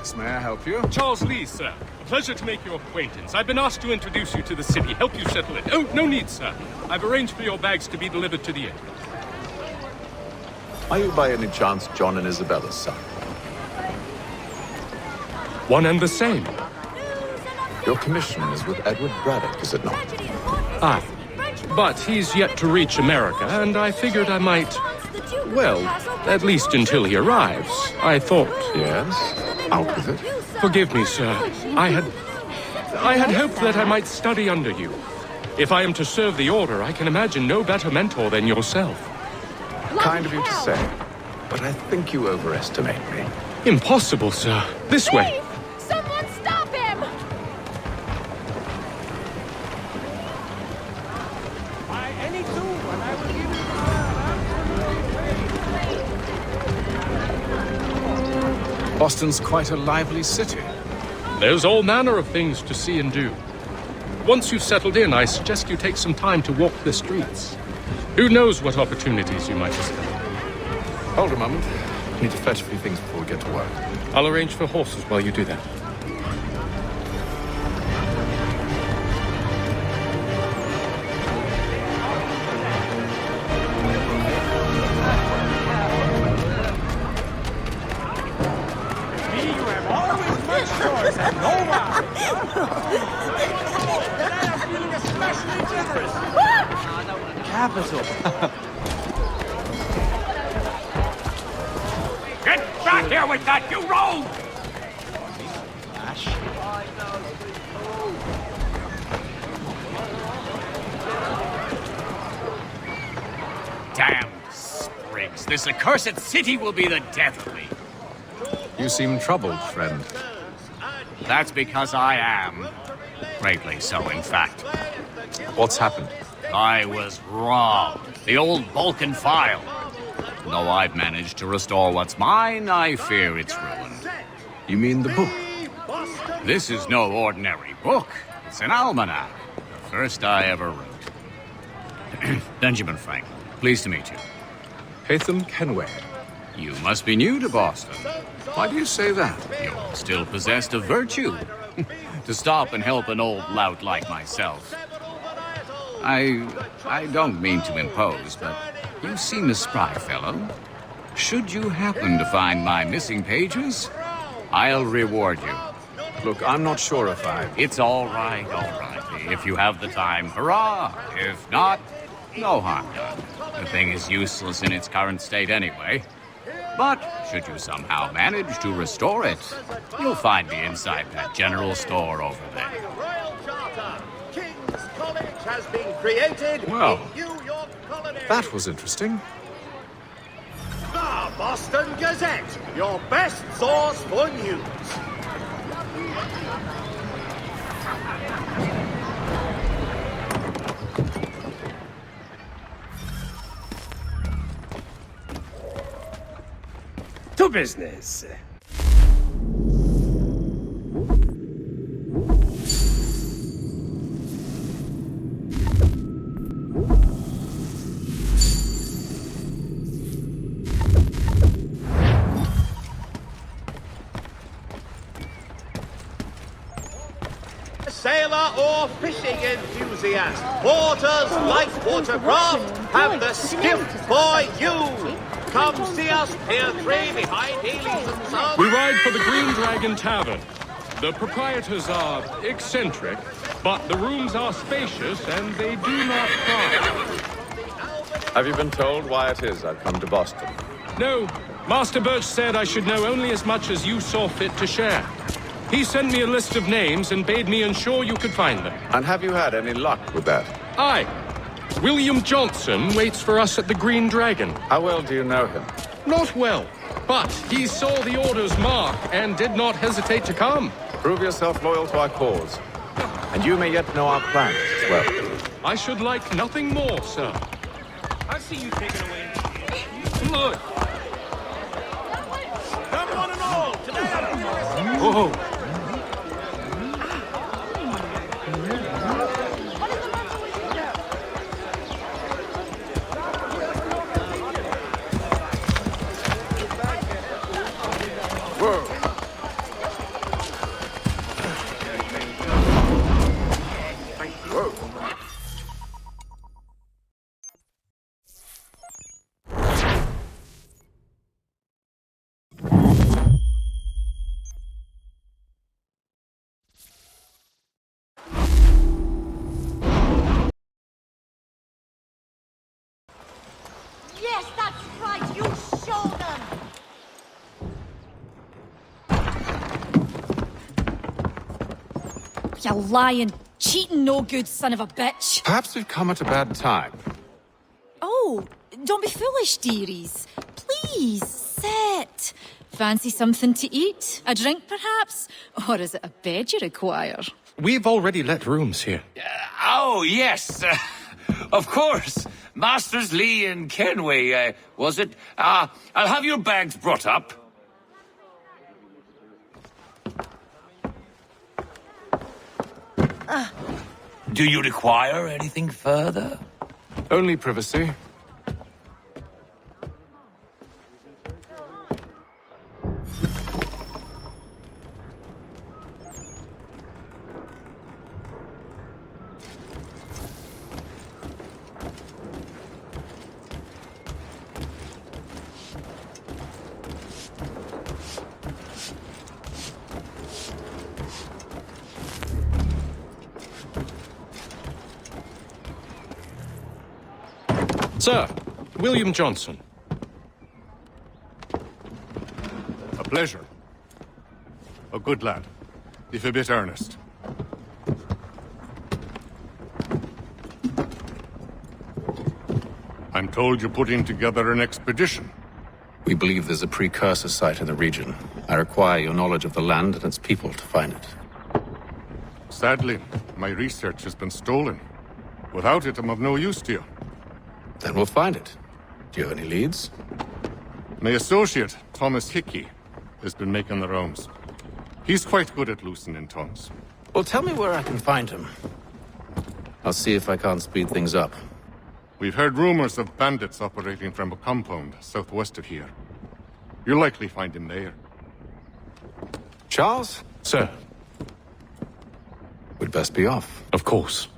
Alex. May I help you? Charles Lee, sir. A pleasure to make your acquaintance. I've been asked to introduce you to the city, help you settle it. Oh, no need, sir. I've arranged for your bags to be delivered to the inn. Are you by any chance John and Isabella's son? One and the same. Your commission is with Edward Braddock, is it not? Aye. But he's yet to reach America, and I figured I might... Well, at least until he arrives, I thought. Yes? Out with it. Forgive me, sir. I had hoped that I might study under you. If I am to serve the Order, I can imagine no better mentor than yourself. Kind of you to say, but I think you overestimate me. Impossible, sir. This way. Someone stop him! By any tool, and I will give you Boston's quite a lively city. There's all manner of things to see and do. Once you've settled in, I suggest you take some time to walk the streets. Who knows what opportunities you might discover. Hold a moment. I need to fetch a few things before we get to work. I'll arrange for horses while you do that. me. You have always much choice and no one. Today I'm feeling especially generous. Capital. Get back here with that, you rogue! Damn sprigs. This accursed city will be the death of me. You seem troubled, friend. That's because I am. Greatly so, in fact. What's happened? I was robbed. The old Balkan file. Though I've managed to restore what's mine, I fear it's ruined. You mean the book? This is no ordinary book. It's an almanac. The first I ever wrote. Benjamin Franklin, pleased to meet you. Hatham Kenway. You must be new to Boston. Why do you say that? You're still possessed of virtue. To stop and help an old lout like myself. I don't mean to impose, but you seem a spry fellow. Should you happen to find my missing pages, I'll reward you. Look, I'm not sure if I... It's all right. If you have the time, hurrah. If not, no harm done. The thing is useless in its current state anyway. But should you somehow manage to restore it, you'll find me inside that general store over there. King's College has been created Well, in New York Colony. that was interesting. The Boston Gazette, your best source for news. To business. Sailor or fishing enthusiast, porters like watercraft have the skiff for you. Come see us, Pier 3 behind Healy's and Sons. We ride for the Green Dragon Tavern. The proprietors are eccentric, but the rooms are spacious and they do not cry. Have you been told why it is I've come to Boston? No, Master Birch said I should know only as much as you saw fit to share. He sent me a list of names and bade me ensure you could find them. And have you had any luck with that? Aye. William Johnson waits for us at the Green Dragon. How well do you know him? Not well, but he saw the order's mark and did not hesitate to come. Prove yourself loyal to our cause. And you may yet know our plans as well. I should like nothing more, sir. I see you taking away. Look. Come one and all, today I'm feeling Whoa. Yes, that's right. You show them. You lying, cheating, no good son of a bitch. Perhaps we've come at a bad time. Oh, don't be foolish, dearies. Please, sit. Fancy something to eat? A drink, perhaps? Or is it a bed you require? We've already let rooms here. Oh, yes. Of course. Masters Lee and Kenway, was it? I'll have your bags brought up. Do you require anything further? Only privacy. Sir, William Johnson. A pleasure. A good lad, if a bit earnest. I'm told you're putting together an expedition. We believe there's a precursor site in the region. I require your knowledge of the land and its people to find it. Sadly, my research has been stolen. Without it, I'm of no use to you. Then we'll find it. Do you have any leads? My associate, Thomas Hickey, has been making the rounds. He's quite good at loosening tongues. Well, tell me where I can find him. I'll see if I can't speed things up. We've heard rumors of bandits operating from a compound southwest of here. You'll likely find him there. Charles? Sir, We'd best be off. of course.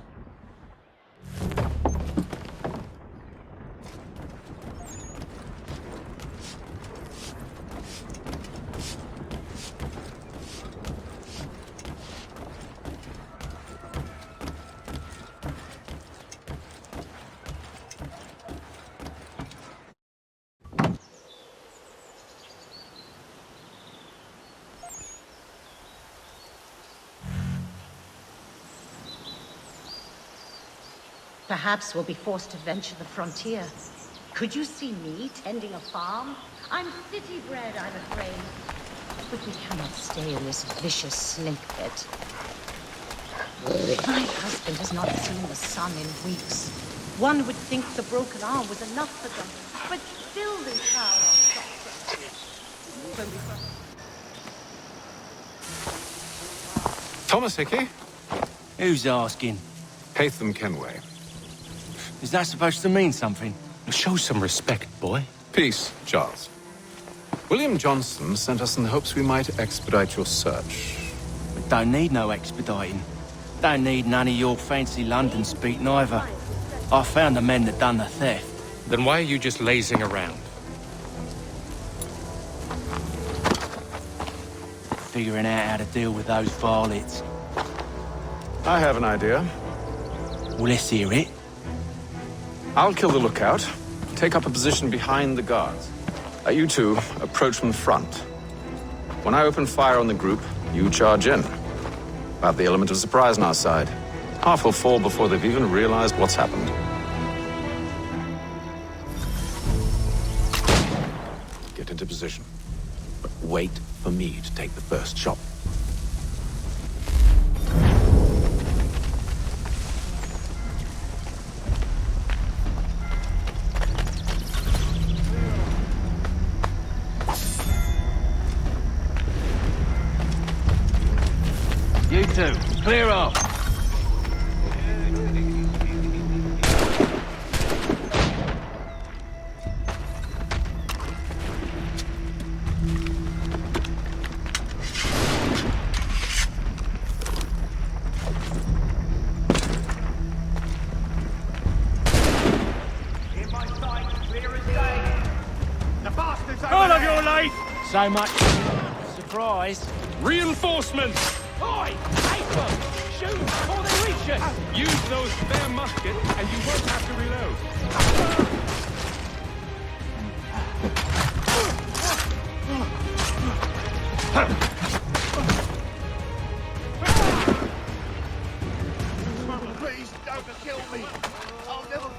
Perhaps we'll be forced to venture the frontier. Could you see me tending a farm? I'm city-bred, I'm afraid. But we cannot stay in this vicious snake pit. My husband has not seen the sun in weeks. One would think the broken arm was enough for them, but still they prowl our Thomas Hickey? Who's asking? Haytham Kenway. Is that supposed to mean something? Show some respect, boy. Peace, Charles. William Johnson sent us in the hopes we might expedite your search. We don't need no expediting. Don't need none of your fancy London speak neither. I found the men that done the theft. Then why are you just lazing around? Figuring out how to deal with those varlets. I have an idea. Well, let's hear it. I'll kill the lookout, take up a position behind the guards. You two approach from the front. When I open fire on the group, you charge in. About the element of surprise on our side. Half will fall before they've even realized what's happened. Get into position. But wait for me to take the first shot. You two, clear off. so much surprise. Reinforcements! Oi! Take them! Shoot before they reach us! Use those spare muskets, and you won't have to reload. Please don't kill me. I'll never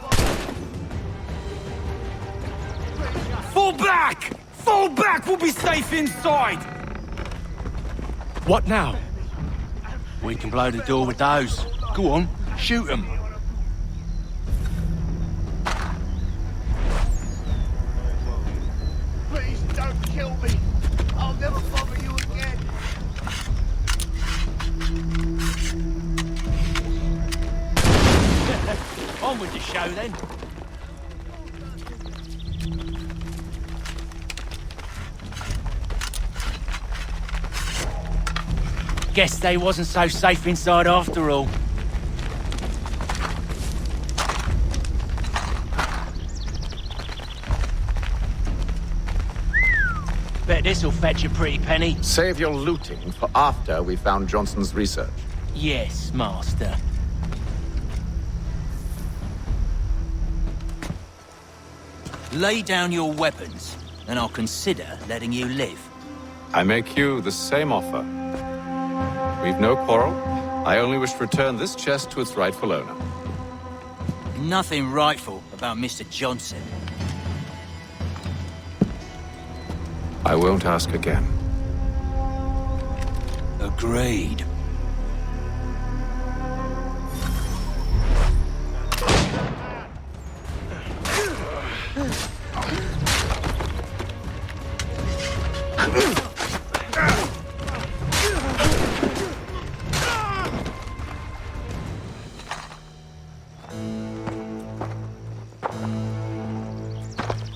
Fall back! Fall back! We'll be safe inside! What now? We can blow the door with those. Go on, shoot them. Please don't kill me. I'll never bother you again. On with the show then. Guess they wasn't so safe inside after all. Bet this'll fetch a pretty penny. Save your looting for after we found Johnson's research. Yes, master. Lay down your weapons, and I'll consider letting you live. I make you the same offer. We've no quarrel. I only wish to return this chest to its rightful owner. Nothing rightful about Mr. Johnson. I won't ask again. Agreed.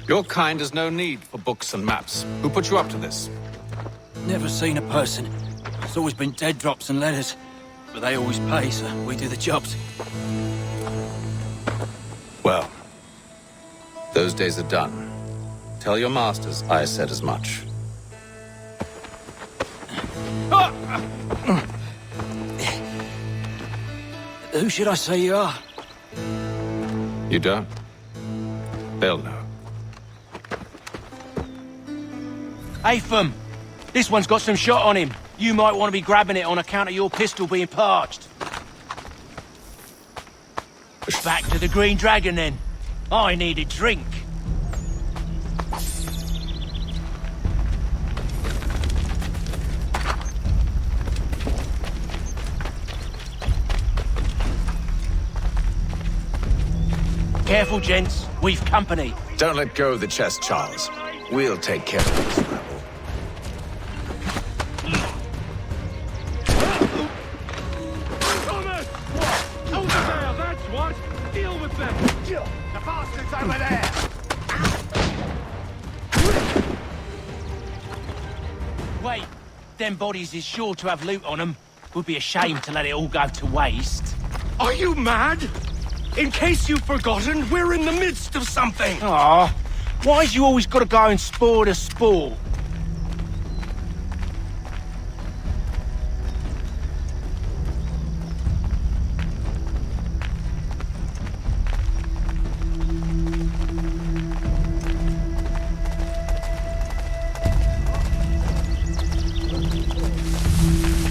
Your kind has no need for books and maps. Who put you up to this? Never seen a person. It's always been dead drops and letters. But they always pay, so we do the jobs. Well, those days are done. Tell your masters I said as much. Who should I say you are? You don't? They'll know. Atham! This one's got some shot on him. You might want to be grabbing it on account of your pistol being parched. Back to the Green Dragon, then. I need a drink. Careful, gents. We've company. Don't let go of the chest, Charles. We'll take care of this rebel. Thomas! Over there, that's what! Deal with them! The bastard's over there. Wait, them bodies is sure to have loot on them. Would be a shame to let it all go to waste. Are you mad? In case you've forgotten, we're in the midst of something! Aw, why's you always gotta go and spoil the sport?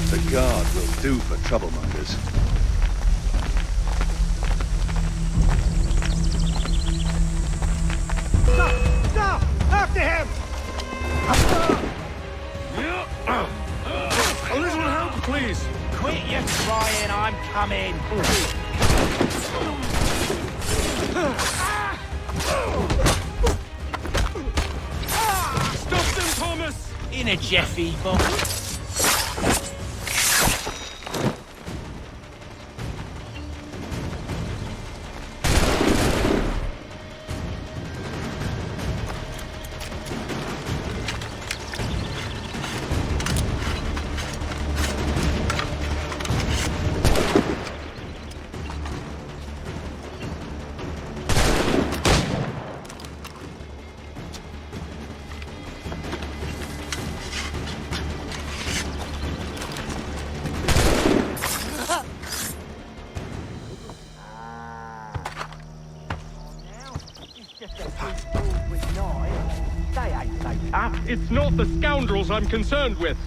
The guard will do for troublemongers. Stop! After him! A little help, please! Quit your crying, I'm coming. Stop them, Thomas! In a Jeffy box. It's not the scoundrels I'm concerned with.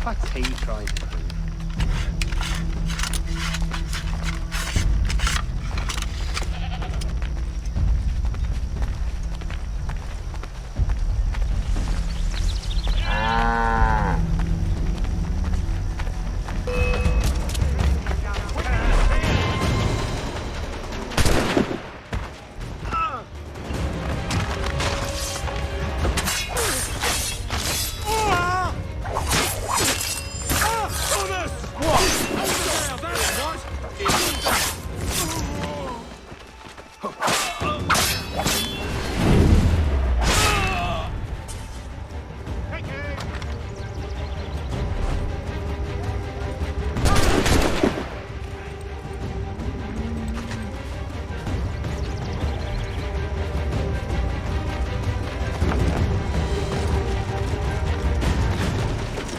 What's he trying to do?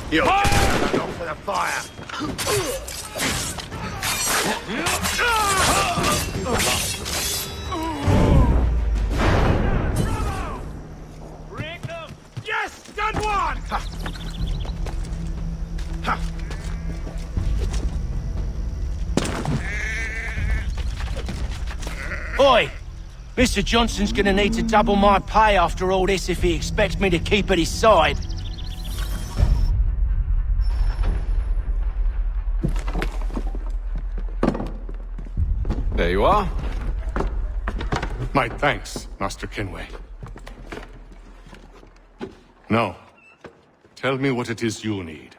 You'll get along for the fire. Break them! Yes! Done one! Oi! Mr. Johnson's gonna need to double my pay after all this if he expects me to keep at his side. There you are. My thanks, Master Kenway. Now, tell me what it is you need.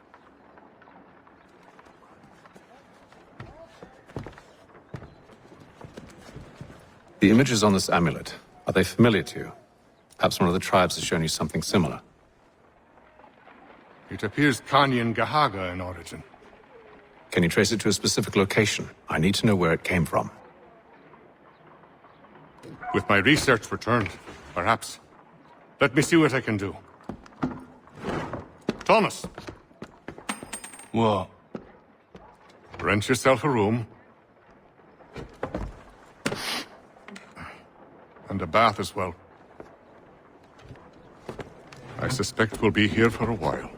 The images on this amulet, are they familiar to you? Perhaps one of the tribes has shown you something similar. It appears Kanyan Gahaga in origin. Can you trace it to a specific location? I need to know where it came from. With my research returned, perhaps. Let me see what I can do. Thomas! What? Rent yourself a room. And a bath as well. I suspect we'll be here for a while.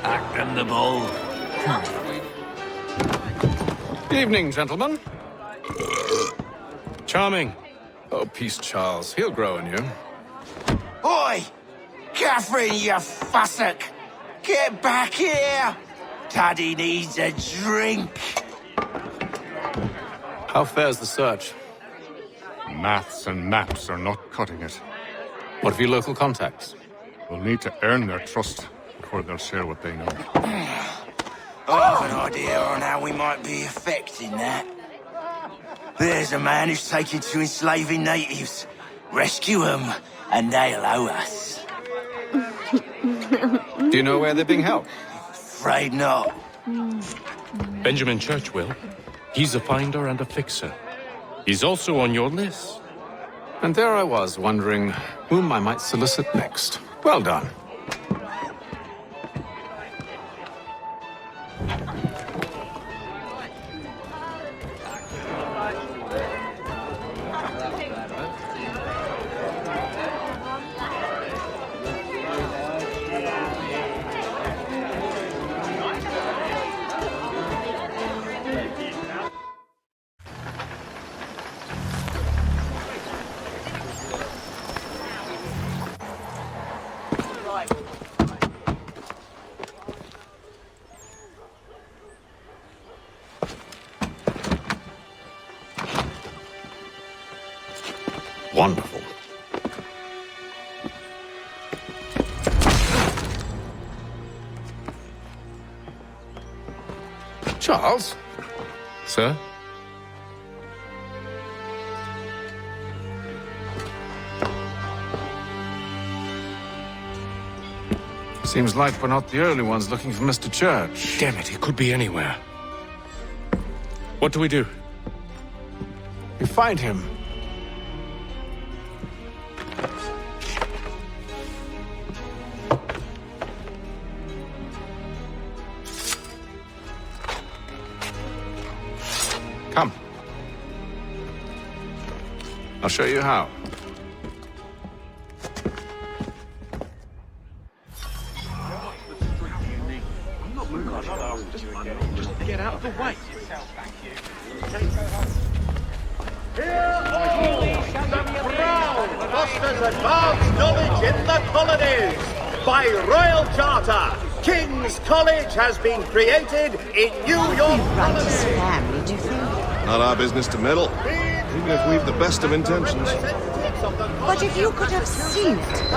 Acting the bull. Evening, gentlemen. Charming. Oh, peace, Charles. He'll grow on you. Oi! Catherine, you fussock! Get back here! Daddy needs a drink. How fares the search? Maths and maps are not cutting it. What of your local contacts? We'll need to earn their trust before they'll share what they know. I have an idea on how we might be affecting that. There's a man who's taken to enslaving natives. Rescue them, and they'll owe us. Do you know where they're being held? Afraid not. Benjamin Church will. He's a finder and a fixer. He's also on your list. And there I was, wondering whom I might solicit next. Well done. Wonderful. Charles? Sir? Seems like we're not the only ones looking for Mr. Church. Damn it, he could be anywhere. What do we do? You find him. Come. I'll show you how. Get out of the way. Fosters advanced knowledge in the colonies. By royal charter, King's College has been created in New York. Right his family, do you think? Not our business to meddle, even if we've the best of intentions. But if you could have seen it,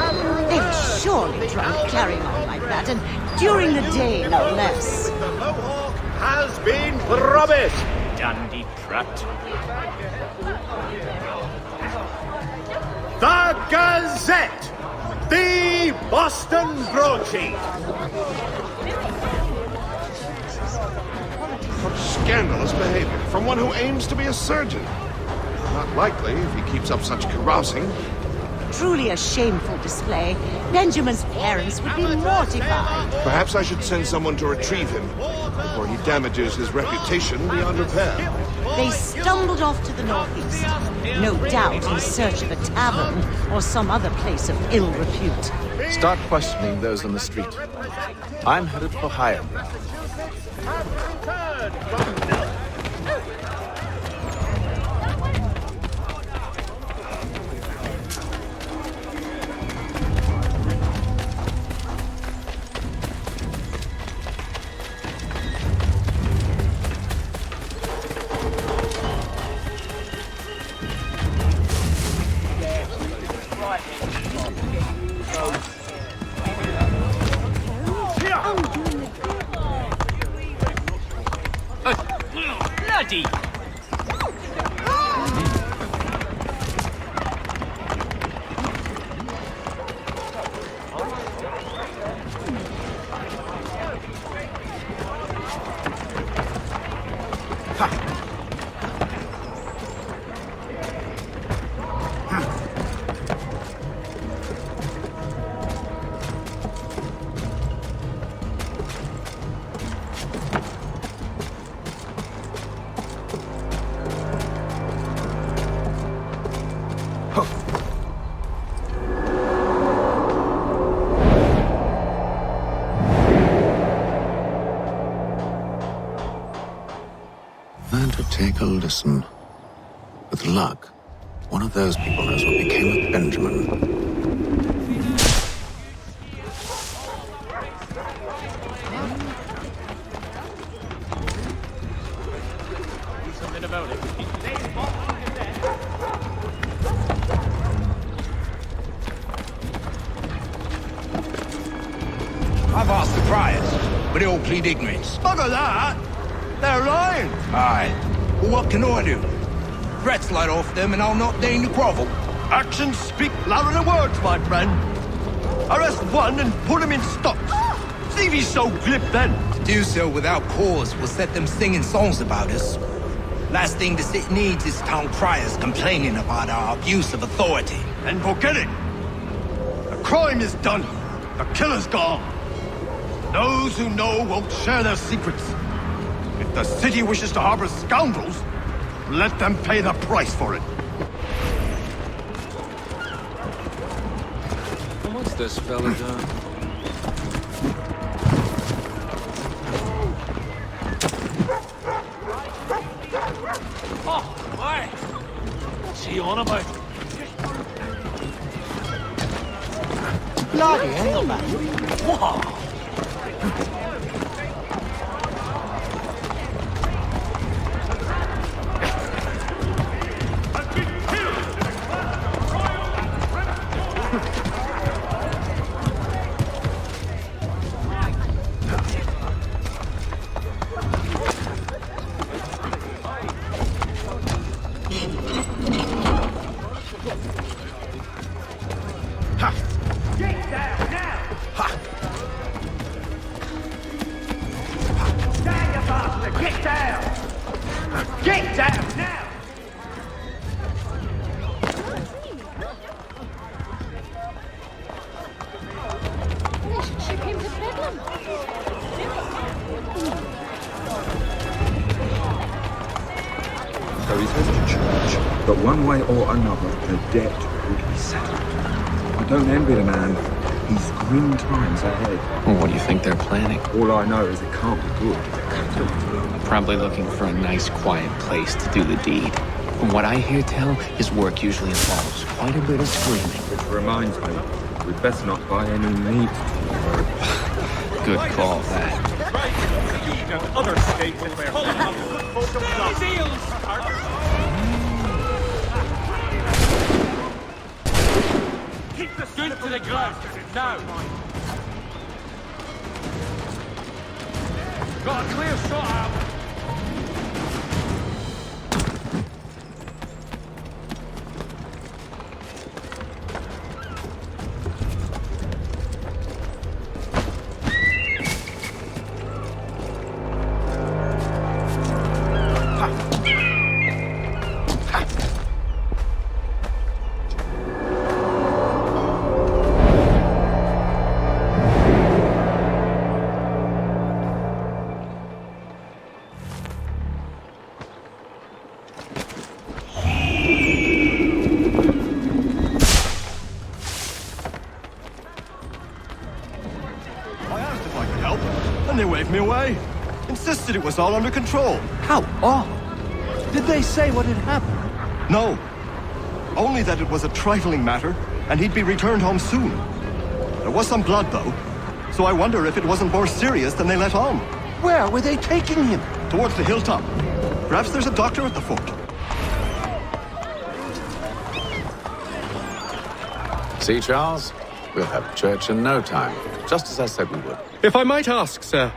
they were surely drunk carrying on like that, and during the day, no less. The Mohawk has been promised. Dandy Pratt. The Gazette, the Boston broadsheet. What scandalous behavior from one who aims to be a surgeon. Not likely if he keeps up such carousing. Truly a shameful display. Benjamin's parents would be mortified. Perhaps I should send someone to retrieve him before he damages his reputation beyond repair. They stumbled off to the northeast, no doubt in search of a tavern or some other place of ill repute. Start questioning those on the street. I'm headed for higher ground. Bloody! And to take a listen. With luck, one of those people knows what became of Benjamin. Something about it. I've asked the friars, but they all plead ignorance. Bugger that! They're lying! Aye. Well, what can I do? Threats light off them and I'll not deign to grovel. Actions speak louder than words, my friend. Arrest one and put him in stocks. See if he's so glib then. To do so without cause will set them singing songs about us. Last thing the city needs is town criers complaining about our abuse of authority. And forget it. The crime is done. The killer's gone. Those who know won't share their secrets. If the city wishes to harbor scoundrels, let them pay the price for it. What's this fella done? Oh, why? What's he on about? Bloody hell, man. Whoa! Get down now! So he says to church, but one way or another, the debt would be settled. I don't envy the man. He's grim times ahead. Well, what do you think they're planning? All I know is it can't be good. Probably looking for a nice, quiet place to do the deed. From what I hear tell, his work usually involves quite a bit of screaming. Which reminds me, we'd best not buy any meat tomorrow. Good call, that. Other states is full of seals. Keep the gun to the ground. Now. Got a clear shot out. They waved me away. Insisted it was all under control. How odd. Did they say what had happened? No. Only that it was a trifling matter, and he'd be returned home soon. There was some blood, though, so I wonder if it wasn't more serious than they let on. Where were they taking him? Towards the hilltop. Perhaps there's a doctor at the fort. See, Charles? We'll have church in no time, just as I said we would. If I might ask, sir,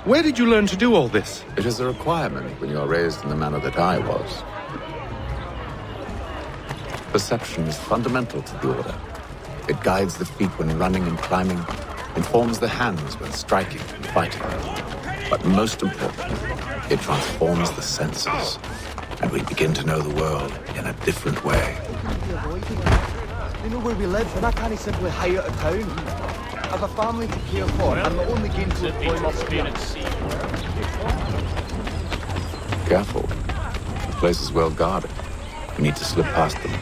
where did you learn to do all this? It is a requirement when you are raised in the manner that I was. Perception is fundamental to the order. It guides the feet when running and climbing, informs the hands when striking and fighting. But most importantly, it transforms the senses, and we begin to know the world in a different way. They know where we live, and I can't simply hire out of town. I have a family to care for, and the only game to employ my spirits. Careful. The place is well guarded. We need to slip past them.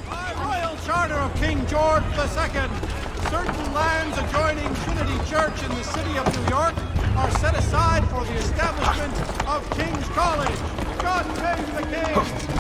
By Royal Charter of King George II, certain lands adjoining Trinity Church in the city of New York are set aside for the establishment of King's College. God save the King!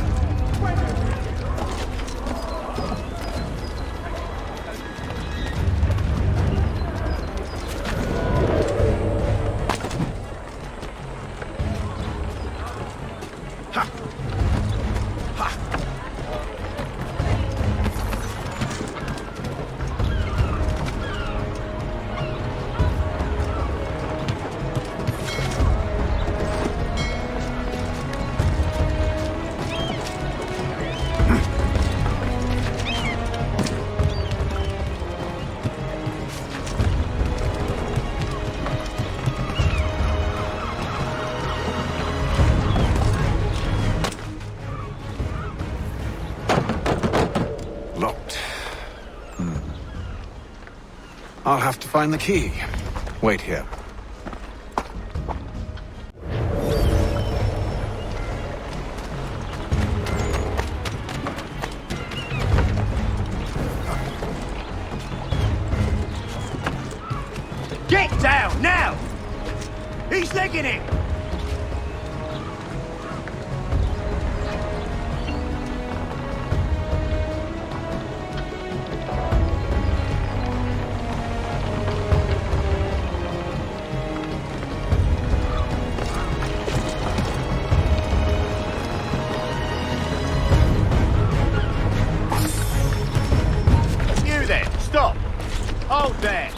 I'll have to find the key. Wait here. Get down, now! He's legging it! Stop! Hold there!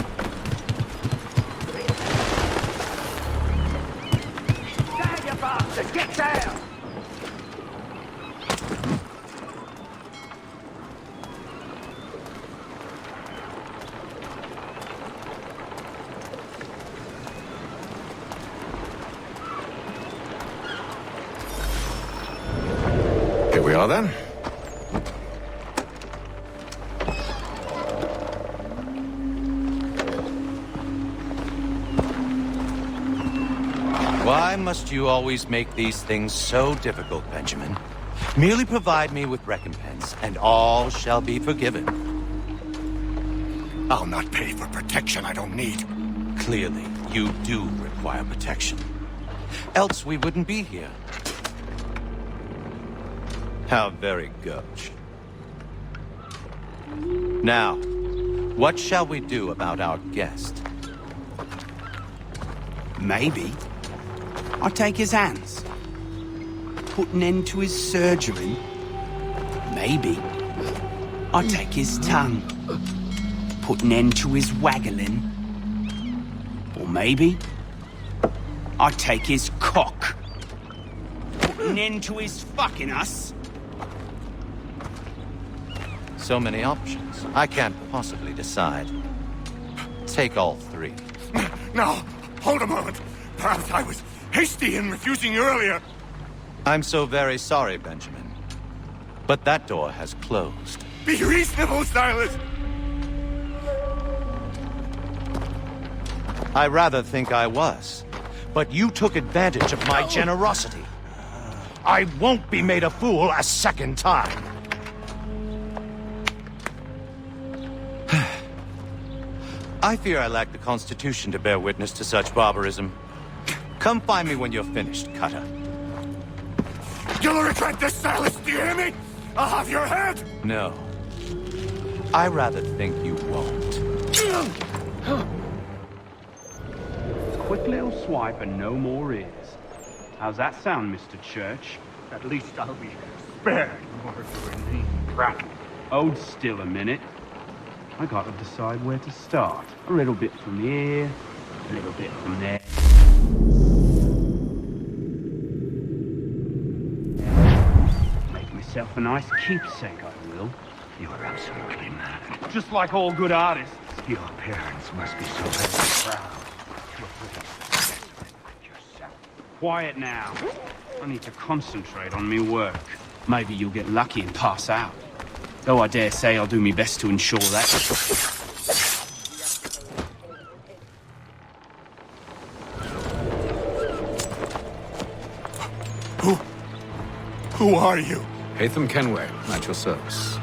well then. Why must you always make these things so difficult, Benjamin? Merely provide me with recompense, and all shall be forgiven. I'll not pay for protection I don't need. Clearly, you do require protection. Else we wouldn't be here. How very gauche. Now, what shall we do about our guest? Maybe I'll take his hands. Put an end to his surgery. Maybe I'll take his tongue. Put an end to his waggling. Or maybe I'll take his cock. Put an end to his fucking us. So many options. I can't possibly decide. Take all three. No, hold a moment. Perhaps I was hasty in refusing you earlier. I'm so very sorry, Benjamin. But that door has closed. Be reasonable, Silas! I rather think I was. But you took advantage of my generosity. I won't be made a fool a second time. I fear I lack the constitution to bear witness to such barbarism. Come find me when you're finished, Cutter. You'll regret this, Silas, do you hear me? I'll have your head! No. I rather think you won't. Quick little swipe and no more is. How's that sound, Mr. Church? At least I'll be spared murdering me. Hold still a minute. I gotta decide where to start. A little bit from here, a little bit from there. Make myself a nice keepsake, I will. You are absolutely mad. Just like all good artists. Your parents must be so very proud. Quiet now. I need to concentrate on me work. Maybe you'll get lucky and pass out. Though I dare say I'll do my best to ensure that. Who are you? Hatham Kenway, at your service.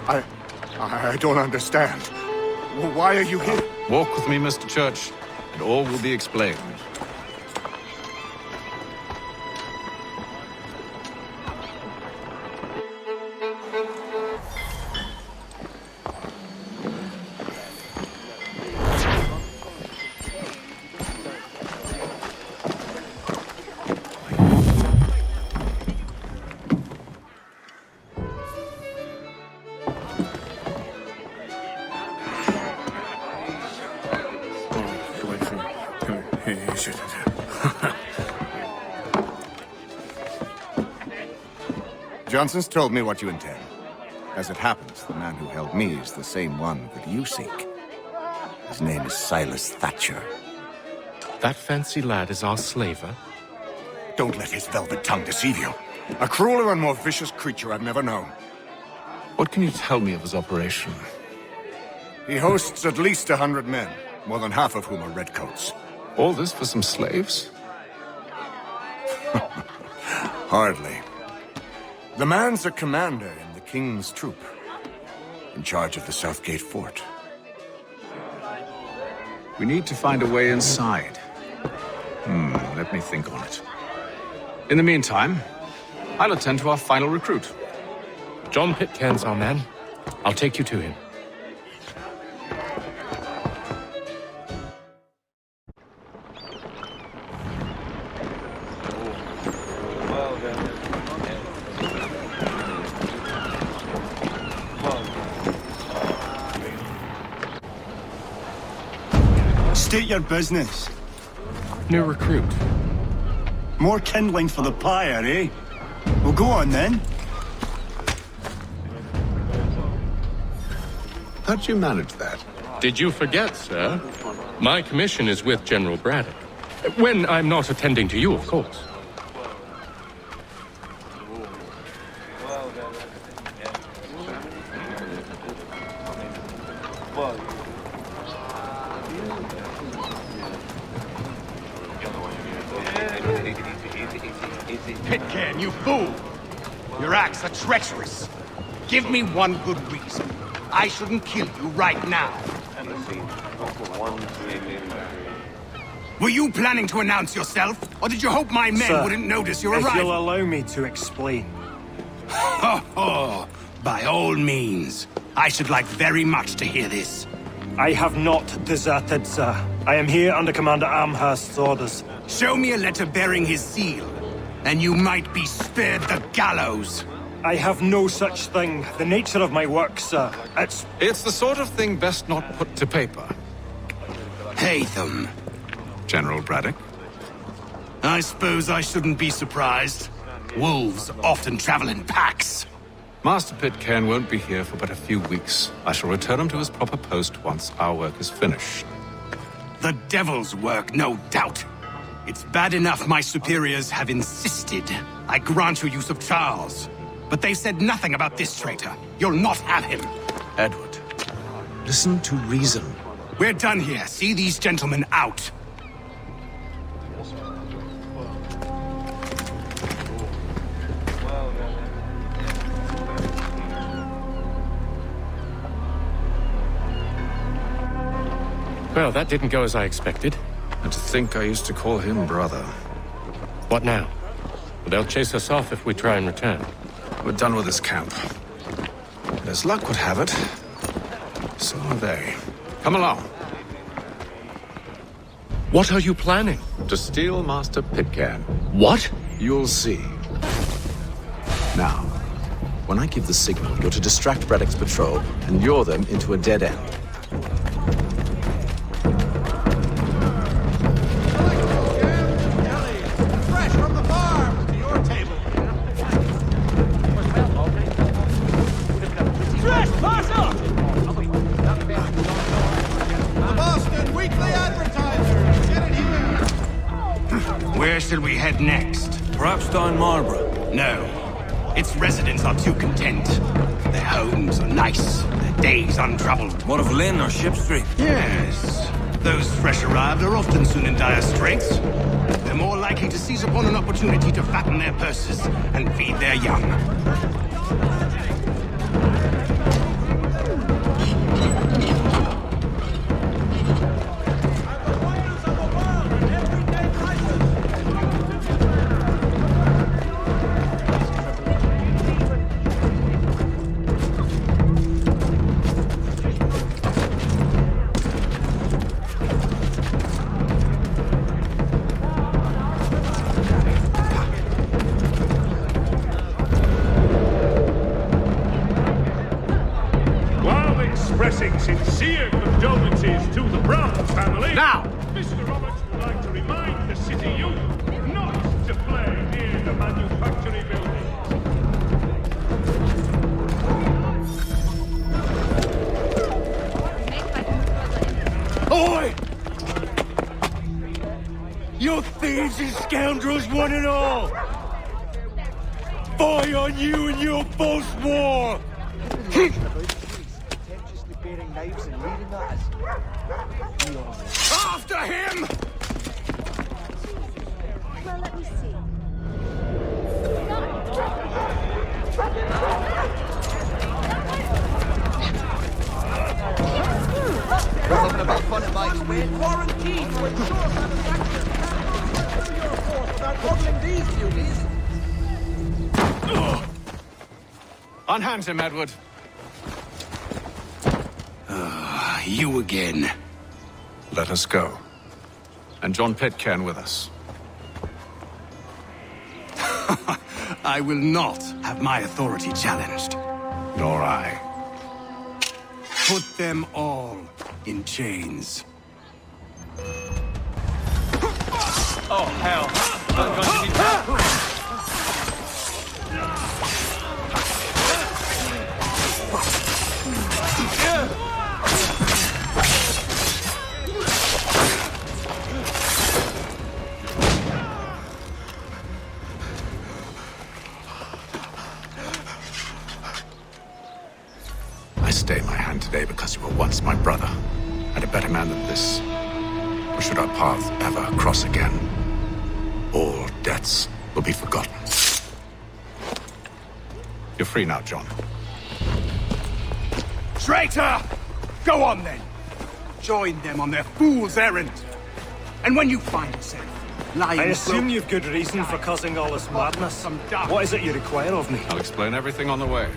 I don't understand. Why are you here? Walk with me, Mr. Church, and all will be explained. Johnson's told me what you intend. As it happens, the man who held me is the same one that you seek. His name is Silas Thatcher. That fancy lad is our slaver? Don't let his velvet tongue deceive you. A crueler and more vicious creature I've never known. What can you tell me of his operation? He hosts at least 100 men, more than half of whom are redcoats. All this for some slaves? Hardly. The man's a commander in the King's troop, in charge of the Southgate Fort. We need to find a way inside. Let me think on it. In the meantime, I'll attend to our final recruit. John Pitcairn's our man. I'll take you to him. State your business. New recruit. More kindling for the pyre, eh? Well, go on then. How'd you manage that? Did you forget, sir? My commission is with General Braddock. When I'm not attending to you, of course. Pitcairn, you fool! Your acts are treacherous. Give me one good reason. I shouldn't kill you right now. Were you planning to announce yourself, or did you hope my men wouldn't notice your arrival? If you'll allow me to explain. Ho ho! By all means. I should like very much to hear this. I have not deserted, sir. I am here under Commander Amherst's orders. Show me a letter bearing his seal, and you might be spared the gallows. I have no such thing. The nature of my work, sir, It's the sort of thing best not put to paper. Haytham. General Braddock? I suppose I shouldn't be surprised. Wolves often travel in packs. Master Pitcairn won't be here for but a few weeks. I shall return him to his proper post once our work is finished. The devil's work, no doubt. It's bad enough my superiors have insisted I grant you use of Charles. But they've said nothing about this traitor. You'll not have him. Edward, listen to reason. We're done here. See these gentlemen out. Well, that didn't go as I expected. And to think I used to call him brother. What now? They'll chase us off if we try and return. We're done with this camp. And as luck would have it, so are they. Come along. What are you planning? To steal Master Pitcairn. What? You'll see. Now, when I give the signal, you're to distract Braddock's patrol and lure them into a dead end. Fresh from the farm to your table. Fresh, pass up! The Boston Weekly Advertiser. Get it here. Where should we head next? Perhaps down Marlborough. No. Its residents are too content. Their homes are nice, their days untroubled. What of Lynn or Ship Street? Yes. Those fresh arrived are often soon in dire straits. They're more likely to seize upon an opportunity to fatten their purses and feed their young. Expressing sincere condolences to the Brown family. Now! Mr. Roberts would like to remind the city youth not to play near the manufactory building. Oi! You thieves and scoundrels, one and all! Fie on you and your false war! Bearing knives and reading that After him! Well, let me see. We're having a bit of fun at Mike's way. Quarantine to ensure satisfaction. To your force without troubling these beauties. Unhand him, Edward. You again. Let us go. And John Pitcairn with us. I will not have my authority challenged. Nor I. Put them all in chains. Oh, hell. I'm going to be back. I stay my hand today because you were once my brother, and a better man than this. Or should our paths ever cross again, all debts will be forgotten. You're free now, John. Traitor! Go on then. Join them on their fool's errand. And when you find yourself lying... I assume you've good reason for causing all this madness. What is it you require of me? I'll explain everything on the way.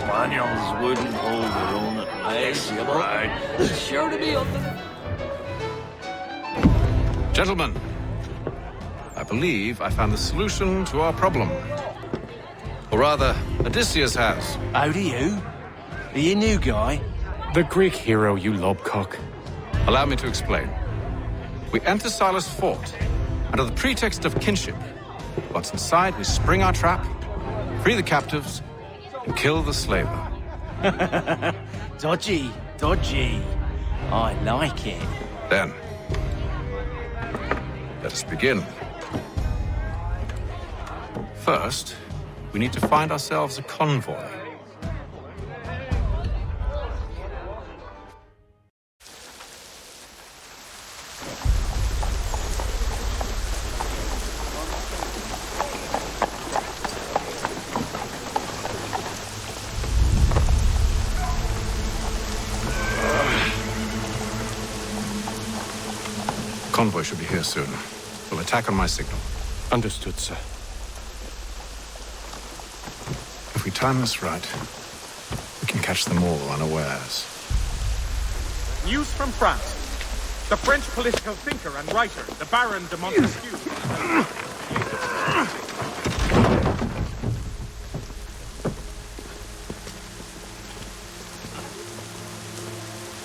Spaniels wouldn't hold their own at legs, you know. There's sure to be under. Gentlemen, I believe I found the solution to our problem. Or rather, Odysseus has. How do you? Are you new guy? The Greek hero, you lobcock. Allow me to explain. We enter Silas' fort, under the pretext of kinship. Once inside, we spring our trap, free the captives, and kill the slaver. Dodgy, dodgy. I like it. Then, let us begin. First, we need to find ourselves a convoy. Convoy should be here soon. We'll attack on my signal. Understood, sir. If we time this right, we can catch them all unawares. News from France. The French political thinker and writer, the Baron de Montesquieu.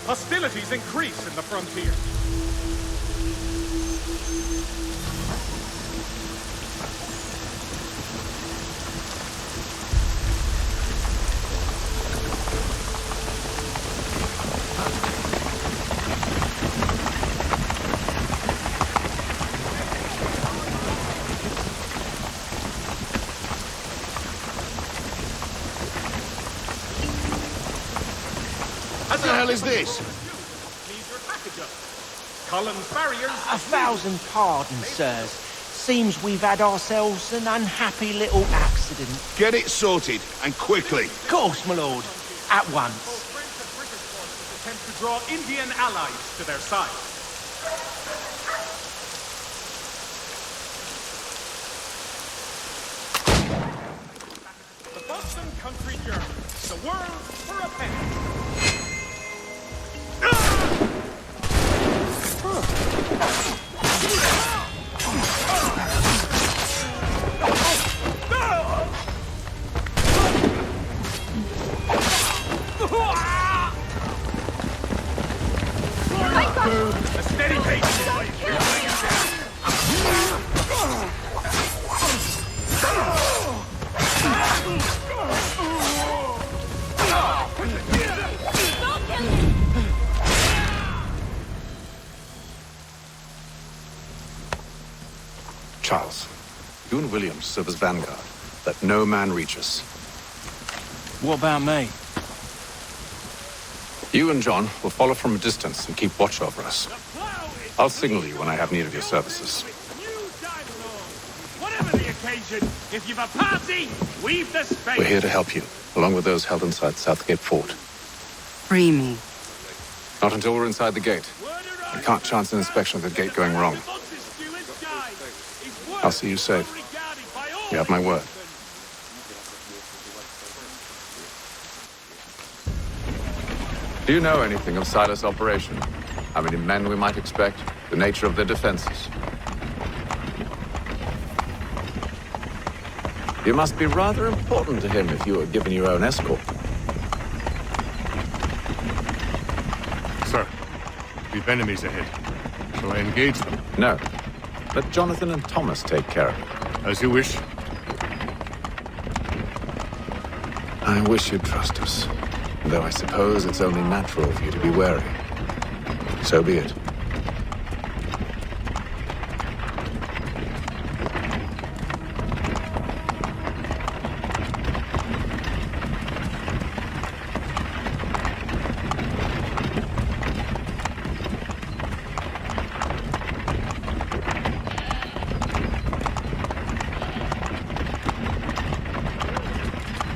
Hostilities increase in the frontier. What the hell is this? Column's barriers. 1,000 pardons, sirs. Seems we've had ourselves an unhappy little accident. Get it sorted, and quickly. Of course, my lord. At once. Attempt to draw Indian allies to their side. The Bustling country journey. The world for a penny. A steady pace. Charles, you and William serve as vanguard. Let no man reach us. What about me? You and John will follow from a distance and keep watch over us. I'll signal you when I have need of your services. Whatever the occasion, if you've a party, weave the space. We're here to help you, along with those held inside Southgate Fort. Free me. Not until we're inside the gate. We can't chance an inspection of the gate going wrong. I'll see you safe. You have my word. Do you know anything of Silas' operation? How many men we might expect? The nature of their defenses? You must be rather important to him if you are given your own escort. Sir, we've enemies ahead. Shall I engage them? No. Let Jonathan and Thomas take care of it. As you wish. I wish you'd trust us. Though I suppose it's only natural for you to be wary. So be it.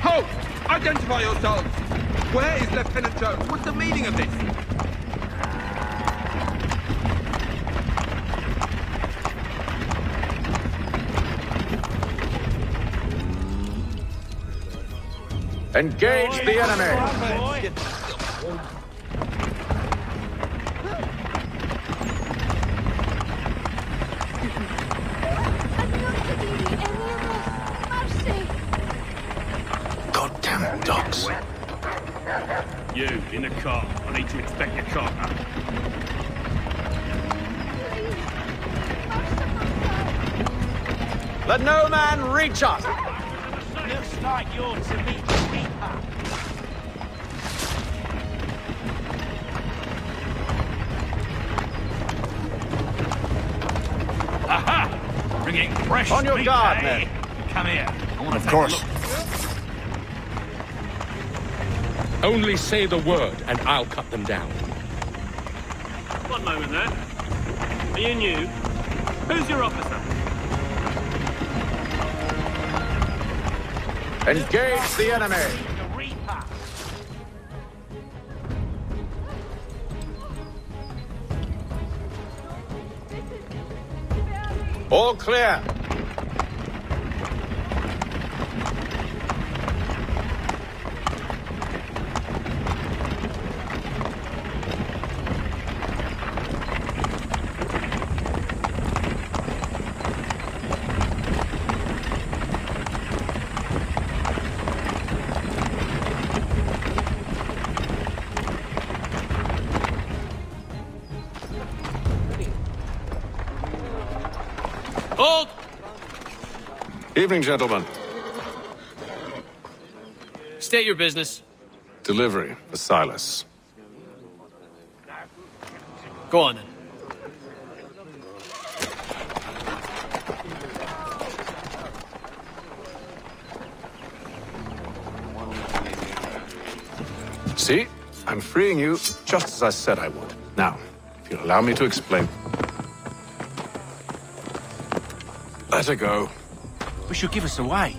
Halt! Identify yourselves! Where is Lieutenant Jones? What's the meaning of this? Engage the enemy! Goddamn dogs. You, in the car. I need to inspect your car. Let no man reach us! Looks like you're to meet the Reaper. Aha! Bringing fresh On your meat, guard, eh? men. Come here. I want to Of take course. a look. Only say the word, and I'll cut them down. One moment there. Are you new? Who's your officer? Engage the enemy! The Reaper. All clear! Hold! Evening, gentlemen. State your business. Delivery for Silas. Go on then. See? I'm freeing you just as I said I would. Now, if you'll allow me to explain. Let her go. But she'll give us away.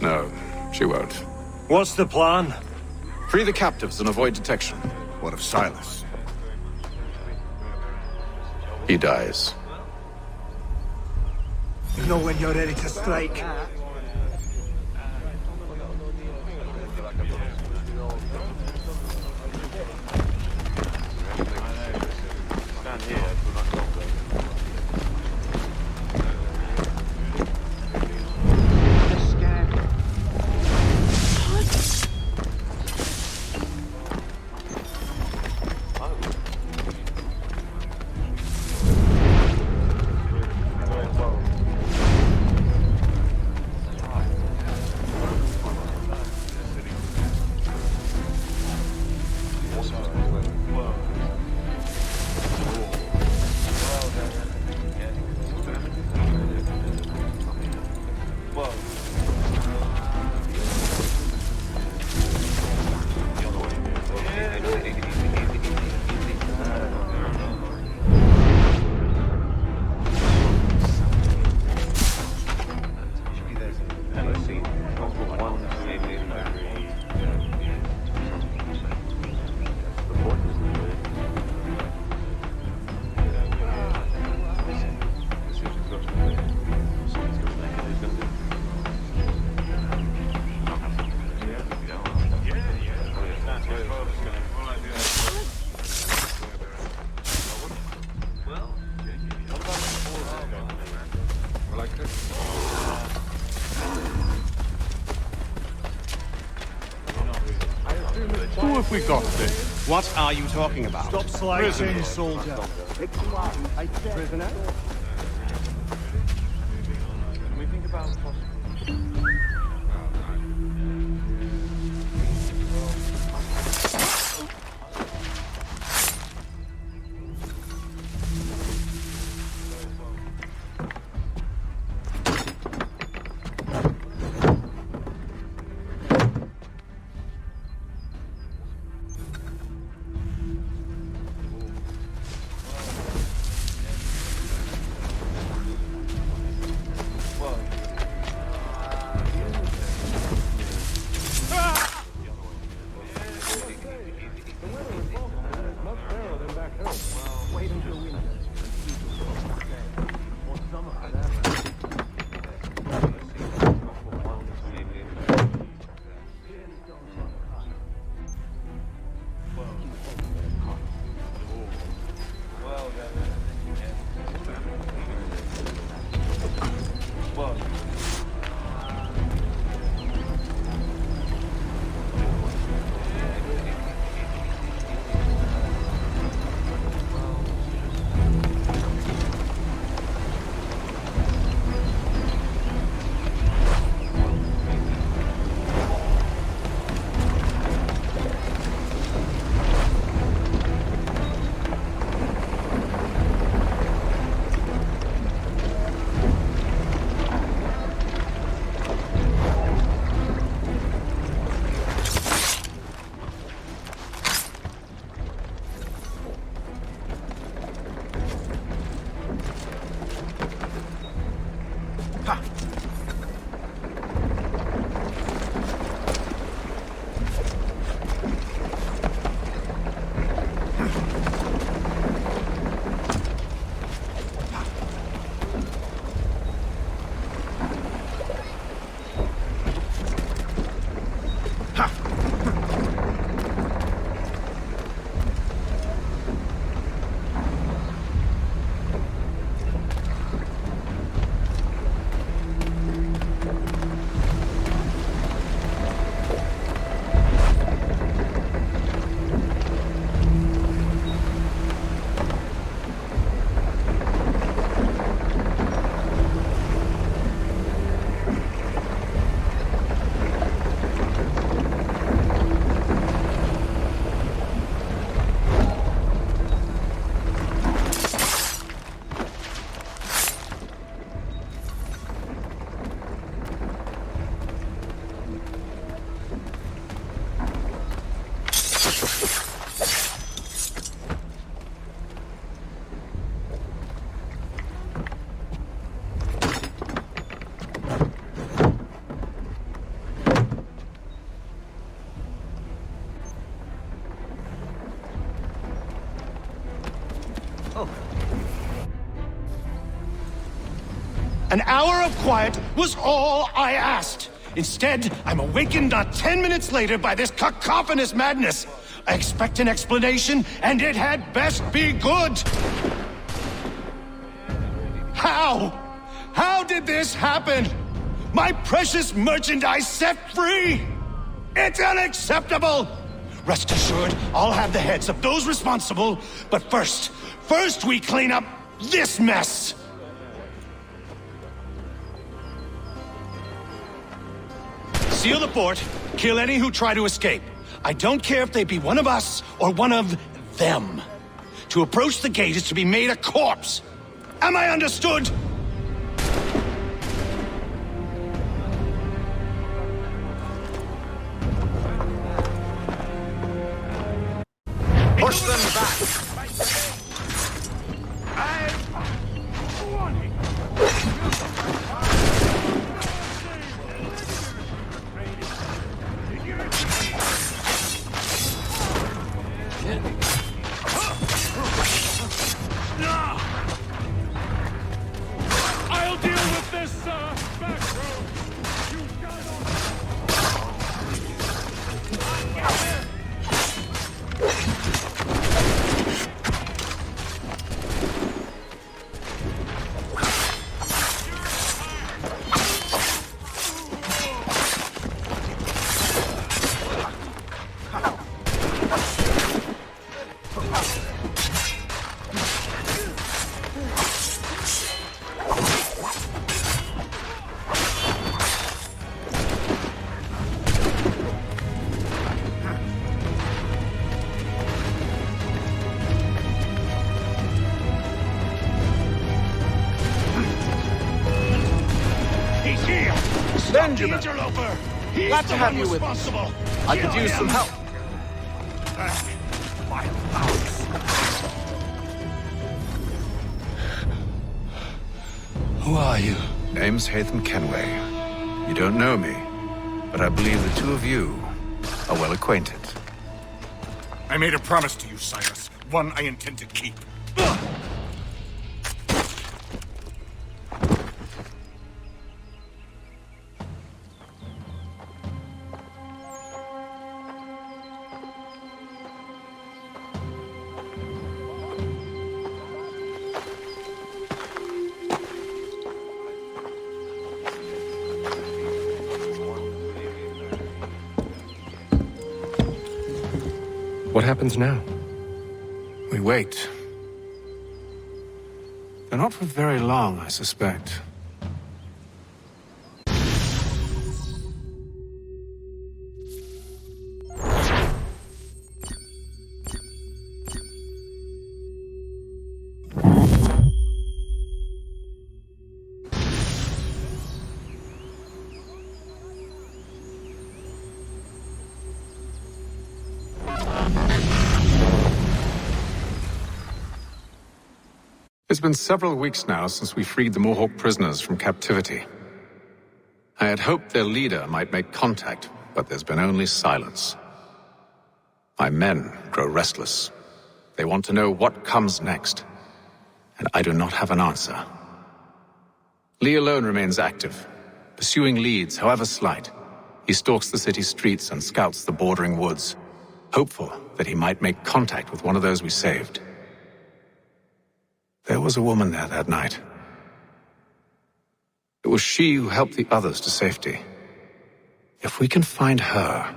No, she won't. What's the plan? Free the captives and avoid detection. What of Silas? He dies. You know when you're ready to strike. have we got then? What are you talking about? Stop slouching, soldier. Prisoner? Can we think about An hour of quiet was all I asked. Instead, I'm awakened not 10 minutes later by this cacophonous madness. I expect an explanation, and it had best be good. How? How did this happen? My precious merchandise set free! It's unacceptable! Rest assured, I'll have the heads of those responsible, but first we clean up this mess! Seal the fort, kill any who try to escape. I don't care if they be one of us or one of them. To approach the gate is to be made a corpse. Am I understood? Push them back! I'll deal with this, back row. You got the argument. interloper! He's Glad to the have one you with us. responsible! I could use some help. My house. Who are you? Name's Hatham Kenway. You don't know me, but I believe the two of you are well acquainted. I made a promise to you, Silas. One I intend to keep. What happens now? We wait. They're not for very long, I suspect. It's been several weeks now since we freed the Mohawk prisoners from captivity. I had hoped their leader might make contact, but there's been only silence. My men grow restless. They want to know what comes next, and I do not have an answer. Lee alone remains active, pursuing leads, however slight. He stalks the city streets and scouts the bordering woods, hopeful that he might make contact with one of those we saved. There was a woman there that night. It was she who helped the others to safety. If we can find her,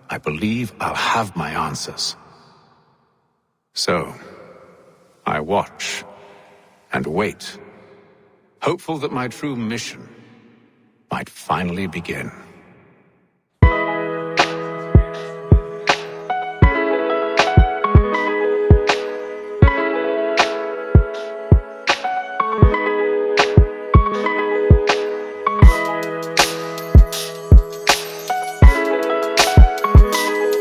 I believe I'll have my answers. So, I watch and wait, hopeful that my true mission might finally begin.